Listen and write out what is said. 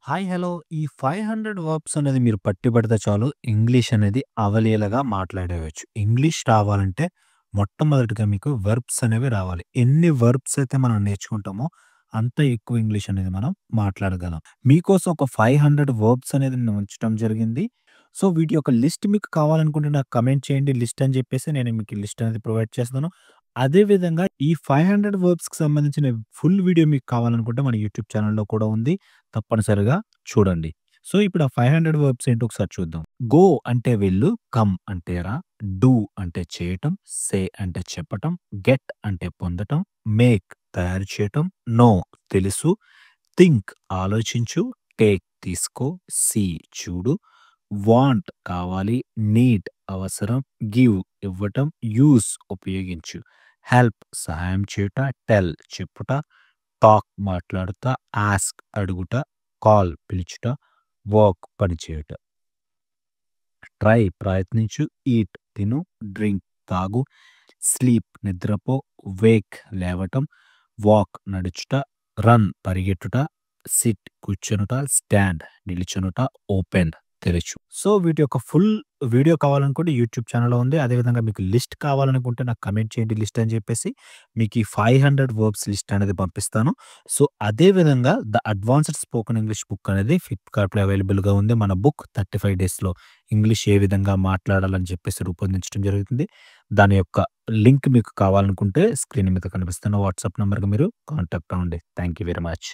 Hi! Hello! ఈ 500 verbs అనేది మీరు పట్టిబడితే చాలు ఇంగ్లీష్ అనేది అవలీలగా మాట్లాడేయొచ్చు. ఇంగ్లీష్ రావాలంటే మొట్టమొదటిగా మీకు వర్బ్స్ అనేవి రావాలి. ఎన్ని వర్బ్స్ అయితే మనం నేర్చుకుంటామో అంత ఎక్కువ ఇంగ్లీష్ అనేది మనం మాట్లాడగలం. మీకోసం ఒక 500 వర్బ్స్ అనేది నేను ఉంచడం జరిగింది. సో, వీటి యొక్క లిస్ట్ మీకు కావాలనుకుంటే నాకు కమెంట్ చేయండి. లిస్ట్ అని చెప్పేసి నేను మీకు ఈ లిస్ట్ అనేది ప్రొవైడ్ చేస్తాను. అదే విధంగా ఈ 500 వర్బ్స్‌కి సంబంధించిన ఫుల్ వీడియో మీకు కావాలనుకుంటే మన యూట్యూబ్ ఛానెల్‌లో కూడా ఉంది. తప్పనిసరిగా చూడండి. సో, ఇప్పుడు ఆ 500 వర్బ్స్ ఏంటో ఒకసారి చూద్దాం. గో అంటే వెళ్ళు, కమ్ అంటే రా, డూ అంటే చేయటం, సే అంటే చెప్పటం, గెట్ అంటే పొందటం, మేక్ తయారు చేయటం, నో తెలుసు, థింక్ ఆలోచించు, టేక్ తీసుకో, సీ చూడు, వాంట్ కావాలి, నీడ్ అవసరం, గివ్ ఇవ్వటం, యూజ్ ఉపయోగించు, హెల్ప్ సహాయం చేయుట, టెల్ చెప్పుట, టాక్ మాట్లాడుట, ఆస్క్ అడుగుట, కాల్ పిలుచుట, వర్క్ పనిచేయుట. ట్రై ప్రయత్నించు, ఈట్ తిను, డ్రింక్ తాగు, స్లీప్ నిద్రపో, వేక్ లేవటం, వాక్ నడుచుట, రన్ పరిగెట్టుట, సిట్ కూర్చొనుట, స్టాండ్ నిలుచునుట, ఓపెన్ తెరచు. సో, వీటి యొక్క ఫుల్ వీడియో కావాలనుకుంటే యూట్యూబ్ ఛానెల్‌లో ఉంది. అదేవిధంగా మీకు లిస్ట్ కావాలనుకుంటే నాకు కమెంట్ చేయండి లిస్ట్ అని చెప్పేసి. మీకు ఈ 500 వర్బ్స్ లిస్ట్ అనేది పంపిస్తాను. సో, అదే విధంగా the advanced spoken English book అనేది ఫ్లిప్‌కార్ట్‌లో అవైలబుల్‌గా ఉంది. మన బుక్ 35 డేస్‌లో ఇంగ్లీష్ ఏ విధంగా మాట్లాడాలని చెప్పేసి రూపొందించడం జరుగుతుంది. దాని యొక్క లింక్ మీకు కావాలనుకుంటే స్క్రీన్ మీద కనిపిస్తున్న వాట్సాప్ నంబర్‌కి మీరు కాంటాక్ట్ అవ్వండి. Thank you very much.